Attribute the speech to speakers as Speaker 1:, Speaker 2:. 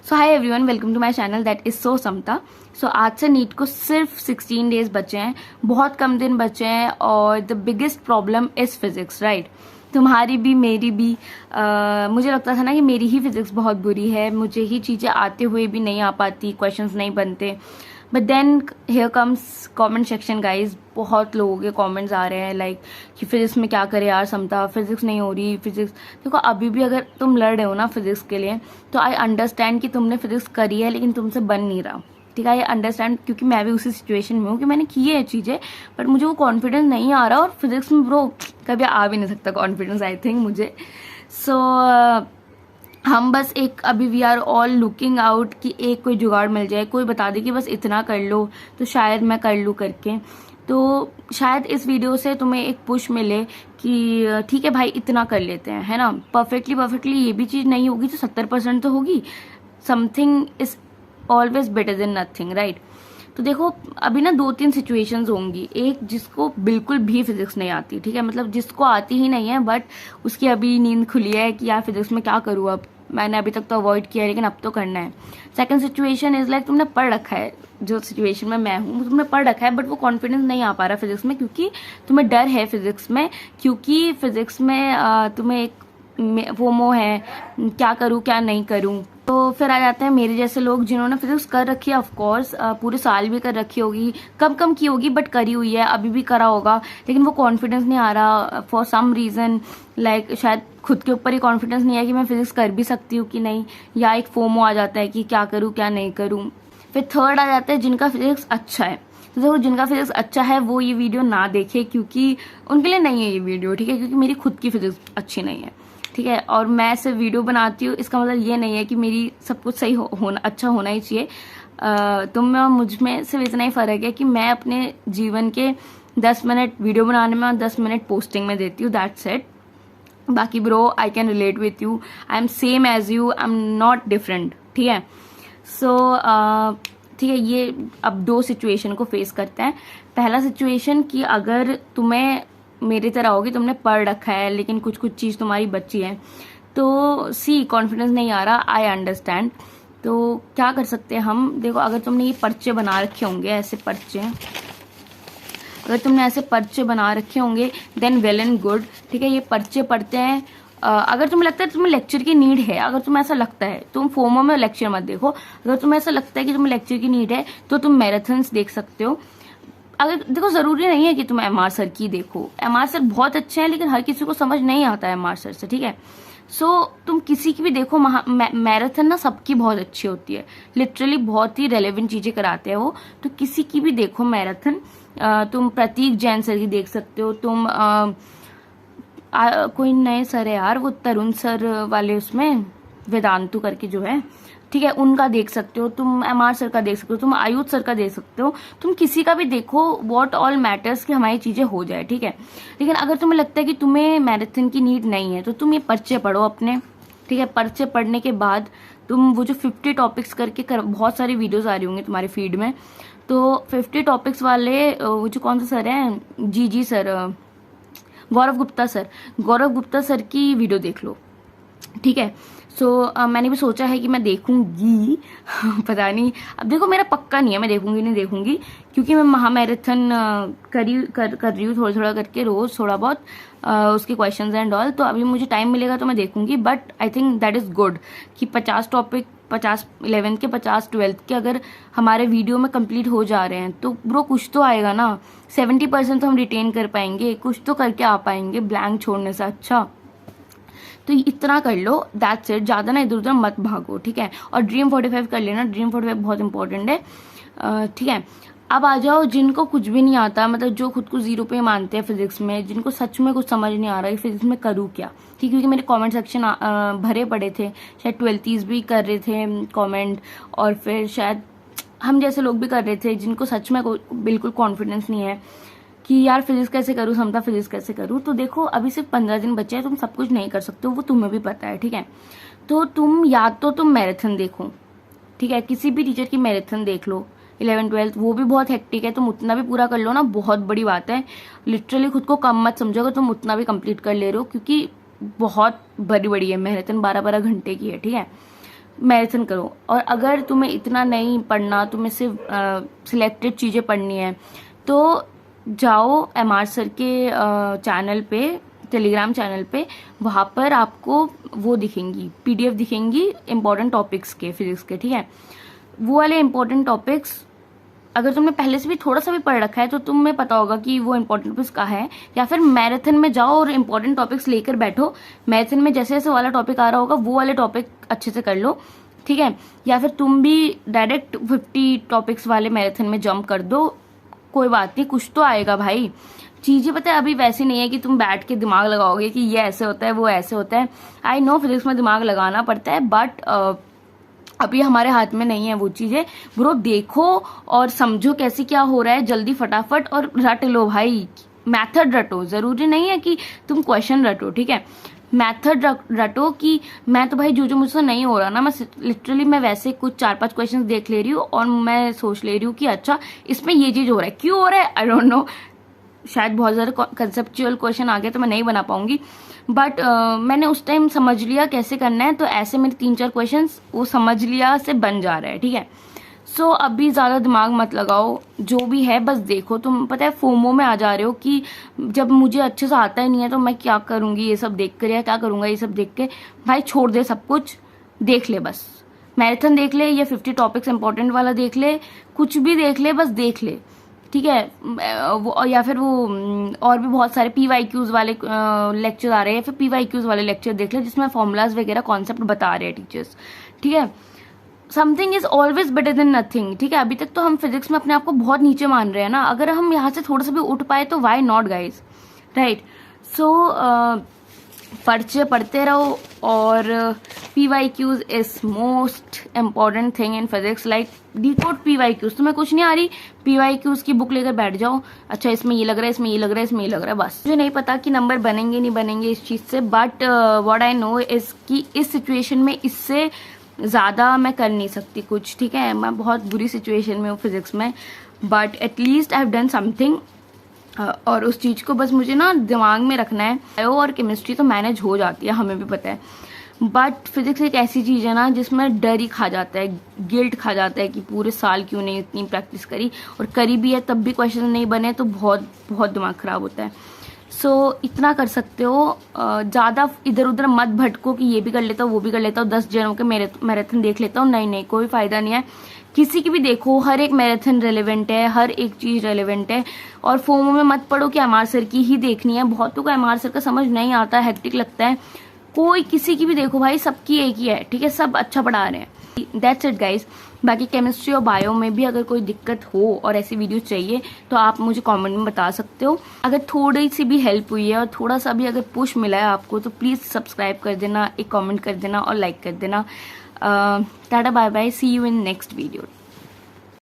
Speaker 1: So hi everyone, welcome to my channel that is so Samta. So आज से NEET को सिर्फ 16 डेज बचे हैं, बहुत कम दिन बचे हैं और the biggest problem is physics, right. तुम्हारी भी मेरी भी। मुझे लगता था ना कि मेरी ही फिजिक्स बहुत बुरी है, मुझे ही चीज़ें आते हुए भी नहीं आ पाती, क्वेश्चंस नहीं बनते। But then here comes comment section guys, बहुत लोगों के कमेंट्स आ रहे हैं लाइक कि फिजिक्स में क्या करे यार समता, फिजिक्स नहीं हो रही। फिजिक्स देखो, अभी भी अगर तुम लड़ रहे हो ना फिजिक्स के लिए, तो आई अंडरस्टैंड कि तुमने फिजिक्स करी है लेकिन तुमसे बन नहीं रहा, ठीक है। आई अंडरस्टैंड, क्योंकि मैं भी उसी सिचुएशन में हूँ कि मैंने की है चीज़ें बट मुझे वो कॉन्फिडेंस नहीं आ रहा। और फिजिक्स में ब्रो कभी आ भी नहीं सकता कॉन्फिडेंस, आई थिंक मुझे। सो हम बस एक अभी we are all looking out कि एक कोई जुगाड़ मिल जाए, कोई बता दे कि बस इतना कर लो तो शायद मैं कर लूँ करके। तो शायद इस वीडियो से तुम्हें एक पुश मिले कि ठीक है भाई, इतना कर लेते हैं, है ना। परफेक्टली ये भी चीज़ नहीं होगी तो 70% तो होगी। Something is always better than nothing, right. तो देखो, अभी ना 2-3 सिचुएशंस होंगी। एक जिसको बिल्कुल भी फिजिक्स नहीं आती, ठीक है, मतलब जिसको आती ही नहीं है बट उसकी अभी नींद खुली है कि यार फिजिक्स में क्या करूँ, अब मैंने अभी तक तो अवॉइड किया है लेकिन अब तो करना है। सेकंड सिचुएशन इज लाइक तुमने पढ़ रखा है, जो सिचुएशन में मैं हूँ, तुमने पढ़ रखा है बट वो कॉन्फिडेंस नहीं आ पा रहा फिजिक्स में, क्योंकि तुम्हें डर है फिजिक्स में, क्योंकि फिजिक्स में तुम्हें एक फोमो है, क्या करूँ क्या नहीं करूँ। तो फिर आ जाते हैं मेरे जैसे लोग जिन्होंने फिजिक्स कर रखी है, ऑफ कोर्स पूरे साल भी कर रखी होगी, कम की होगी बट करी हुई है, अभी भी करा होगा, लेकिन वो कॉन्फिडेंस नहीं आ रहा फॉर सम रीजन। लाइक शायद खुद के ऊपर ही कॉन्फिडेंस नहीं है कि मैं फिजिक्स कर भी सकती हूँ कि नहीं, या एक फोमो आ जाता है कि क्या करूँ क्या नहीं करूँ। फिर थर्ड आ जाता है जिनका फिजिक्स अच्छा है। तो देखो, जिनका फिजिक्स अच्छा है वो ये वीडियो ना देखे, क्योंकि उनके लिए नहीं है ये वीडियो, ठीक है, क्योंकि मेरी खुद की फिजिक्स अच्छी नहीं है, ठीक है। और मैं सिर्फ वीडियो बनाती हूँ, इसका मतलब ये नहीं है कि मेरी सब कुछ सही होना अच्छा होना ही चाहिए। तो मैं मुझ में सिर्फ इतना ही फर्क है कि मैं अपने जीवन के 10 मिनट वीडियो बनाने में और 10 मिनट पोस्टिंग में देती हूँ, दैट्स इट। बाकी bro, I can relate with you, I am same as you, I am not different, ठीक है। सो ठीक है, ये अब 2 सिचुएशन को फेस करते हैं। पहला सिचुएशन कि अगर तुम्हें मेरी तरह होगी, तुमने पढ़ रखा है लेकिन कुछ चीज़ तुम्हारी बच्ची है, तो सी कॉन्फिडेंस नहीं आ रहा, आई अंडरस्टैंड। तो क्या कर सकते हैं हम, देखो, अगर तुमने ये पर्चे बना रखे होंगे, ऐसे पर्चे, अगर तुमने ऐसे पर्चे बना रखे होंगे देन वेल एंड गुड, ठीक है। ये पर्चे पढ़ते हैं। अगर तुम्हें लगता है तुम्हें लेक्चर की नीड है, अगर तुम्हें ऐसा लगता है, तुम फोमो में लेक्चर मत देखो। अगर तुम्हें ऐसा लगता है कि तुम्हें लेक्चर की नीड है तो तुम मैराथन्स देख सकते हो। अगर देखो, जरूरी नहीं है कि तुम एमआर सर की देखो, एमआर सर बहुत अच्छे हैं लेकिन हर किसी को समझ नहीं आता है एमआर सर से, ठीक है। सो तुम किसी की भी देखो, मैराथन ना सबकी बहुत अच्छी होती है, लिटरली बहुत ही रेलेवेंट चीजें कराते हैं वो, तो किसी की भी देखो मैराथन। तुम प्रतीक जैन सर की देख सकते हो, तुम कोई नए सर है यार, वो तरुण सर वाले, उसमें वेदांतु करके जो है, ठीक है, उनका देख सकते हो, तुम एमआर सर का देख सकते हो, तुम आयुष सर का देख सकते हो, तुम किसी का भी देखो। व्हाट ऑल मैटर्स कि हमारी चीजें हो जाए, ठीक है। लेकिन अगर तुम्हें लगता है कि तुम्हें मैराथन की नीड नहीं है तो तुम ये पर्चे पढ़ो अपने, ठीक है। पर्चे पढ़ने के बाद तुम वो जो 50 टॉपिक्स करके बहुत सारी वीडियोज आ रही होंगी तुम्हारे फीड में, तो 50 टॉपिक्स वाले वो जो कौन सा सर है, जी सर, गौरव गुप्ता सर की वीडियो देख लो, ठीक है। सो मैंने भी सोचा है कि मैं देखूंगी पता नहीं, अब देखो मेरा पक्का नहीं है मैं देखूंगी नहीं देखूंगी, क्योंकि मैं महामैराथन कर रही हूँ थोड़ा करके, रोज थोड़ा बहुत उसके क्वेश्चंस एंड ऑल। तो अभी मुझे टाइम मिलेगा तो मैं देखूंगी, but I think that is good कि 50 टॉपिक, 50 11th के, 50 12th के अगर हमारे वीडियो में कंप्लीट हो जा रहे हैं तो ब्रो कुछ तो आएगा ना। 70% तो हम रिटेन कर पाएंगे, कुछ तो करके आ पाएंगे ब्लैंक छोड़ने से अच्छा। तो इतना कर लो, दैट्स इट, ज्यादा ना इधर उधर मत भागो, ठीक है। और ड्रीम 45 कर लेना, ड्रीम 45 बहुत इंपॉर्टेंट है, ठीक है। अब आ जाओ जिनको कुछ भी नहीं आता, मतलब जो खुद को 0 पे मानते हैं फिजिक्स में, जिनको सच में कुछ समझ नहीं आ रहा है फिजिक्स में करूँ क्या, ठीक, क्योंकि मेरे कमेंट सेक्शन भरे पड़े थे, शायद 12th भी कर रहे थे कमेंट, और फिर शायद हम जैसे लोग भी कर रहे थे जिनको सच में बिल्कुल कॉन्फिडेंस नहीं है कि यार फिजिक्स कैसे करूँ समता, फिजिक्स कैसे करूँ। तो देखो, अभी सिर्फ 15 दिन बचे हैं, तुम सब कुछ नहीं कर सकते हो, वो तुम्हें भी पता है, ठीक है। तो तुम या तो तुम मैराथन देखो, ठीक है, किसी भी टीचर की मैराथन देख लो, 11th 12th, वो भी बहुत हेक्टिक है, तुम उतना भी पूरा कर लो ना, बहुत बड़ी बात है। लिटरली खुद को कम मत समझो अगर तुम उतना भी कंप्लीट कर ले रहे हो, क्योंकि बहुत बड़ी है मैराथन, 12-12 घंटे की है, ठीक है। मैराथन करो। और अगर तुम्हें इतना नहीं पढ़ना, तुम्हें सिर्फ सिलेक्टेड चीज़ें पढ़नी है, तो जाओ MR सर के चैनल पे, टेलीग्राम चैनल पे, वहाँ पर आपको वो दिखेंगी, PDF दिखेंगी इम्पोर्टेंट टॉपिक्स के, फिजिक्स के, ठीक है। वो वाले इम्पोर्टेंट टॉपिक्स अगर तुमने पहले से भी थोड़ा सा भी पढ़ रखा है तो तुम्हें पता होगा कि वो इम्पोर्टेंट टॉपिक्स का है। या फिर मैराथन में जाओ और इम्पोर्टेंट टॉपिक्स लेकर बैठो, मैराथन में जैसे जैसे वाला टॉपिक आ रहा होगा वो वाले टॉपिक अच्छे से कर लो, ठीक है। या फिर तुम भी डायरेक्ट 50 टॉपिक्स वाले मैराथन में जंप कर दो, कोई बात नहीं, कुछ तो आएगा भाई। चीजें पता है अभी वैसी नहीं है कि तुम बैठ के दिमाग लगाओगे कि ये ऐसे होता है वो ऐसे होता है। आई नो फिजिक्स में दिमाग लगाना पड़ता है, बट अभी हमारे हाथ में नहीं है वो चीजें। ब्रो देखो और समझो कैसे क्या हो रहा है, जल्दी फटाफट और रट लो भाई, मैथड रटो। जरूरी नहीं है कि तुम क्वेश्चन रटो, ठीक है, मैथड रटो। कि मैं तो भाई जो मुझसे नहीं हो रहा ना, मैं लिटरली मैं वैसे कुछ 4-5 क्वेश्चन देख ले रही हूँ और मैं सोच ले रही हूँ कि अच्छा इसमें ये चीज हो रहा है, क्यों हो रहा है, आई डोंट नो। शायद बहुत ज्यादा कंसेप्चुअल क्वेश्चन आ गया तो मैं नहीं बना पाऊंगी, बट मैंने उस टाइम समझ लिया कैसे करना है, तो ऐसे मेरे 3-4 क्वेश्चन वो समझ लिया से बन जा रहा है, ठीक है। सो अभी ज्यादा दिमाग मत लगाओ, जो भी है बस देखो। तुम पता है फोमो में आ जा रहे हो कि जब मुझे अच्छे से आता ही नहीं है तो मैं क्या करूंगी ये सब देख कर, या क्या करूंगा ये सब देख के। भाई छोड़ दे सब कुछ, देख ले बस, मैराथन देख ले या 50 टॉपिक्स इंपॉर्टेंट वाला देख ले, कुछ भी देख ले, बस देख ले, ठीक है। वो या फिर वो और भी बहुत सारे PYQs वाले लेक्चर आ रहे हैं, फिर PYQs वाले लेक्चर देख ले जिसमें फॉर्मूलाज वगैरह कॉन्सेप्ट बता रहे हैं टीचर्स, ठीक है। Something is always better than nothing, ठीक है। अभी तक तो हम फिजिक्स में अपने आप को बहुत नीचे मान रहे हैं ना, अगर हम यहाँ से थोड़ा सा भी उठ पाए तो वाई नॉट गाइज, राइट। सो पर्चे पढ़ते रहो, और PYQs is most important thing in physics. Like decode PYQs, तुम्हें कुछ नहीं आ रही, PYQs की बुक लेकर बैठ जाओ, अच्छा इसमें ये लग रहा है, इसमें ये लग रहा है, इसमें ये लग रहा है, बस। मुझे नहीं पता कि नंबर बनेंगे नहीं बनेंगे इस चीज से, but what I know is कि इस सिचुएशन में इससे ज्यादा मैं कर नहीं सकती कुछ, ठीक है। मैं बहुत बुरी सिचुएशन में हूँ फिजिक्स में, but at least I have done something, और उस चीज को बस मुझे ना दिमाग में रखना है। बायो और केमिस्ट्री तो मैनेज हो जाती है, हमें भी पता है, बट फिजिक्स एक ऐसी चीज है ना जिसमें डर ही खा जाता है, गिल्ट खा जाता है कि पूरे साल क्यों नहीं इतनी प्रैक्टिस करी, और करी भी है तब भी क्वेश्चन नहीं बने तो बहुत बहुत दिमाग खराब होता है। सो इतना कर सकते हो, ज्यादा इधर उधर मत भटको कि ये भी कर लेता हूँ वो भी कर लेता हूँ, 10 जनों के मैराथन देख लेता हूँ, नहीं नहीं, कोई फायदा नहीं है। किसी की भी देखो, हर एक मैराथन रेलेवेंट है, हर एक चीज रेलेवेंट है। और फोमो में मत पढ़ो कि MR सर की ही देखनी है, बहुतों को MR सर का समझ नहीं आता, हेक्टिक लगता है। कोई किसी की भी देखो भाई, सबकी एक ही है, ठीक है, सब अच्छा पढ़ा रहे हैं। That's it guys. बाकी केमिस्ट्री और बायो में भी अगर कोई दिक्कत हो और ऐसी वीडियो चाहिए तो आप मुझे कमेंट में बता सकते हो। अगर थोड़ी सी भी हेल्प हुई है और थोड़ा सा भी अगर पुश मिला है आपको तो प्लीज सब्सक्राइब कर देना, एक कमेंट कर देना और लाइक कर देना। Tata bye bye, see you in next video.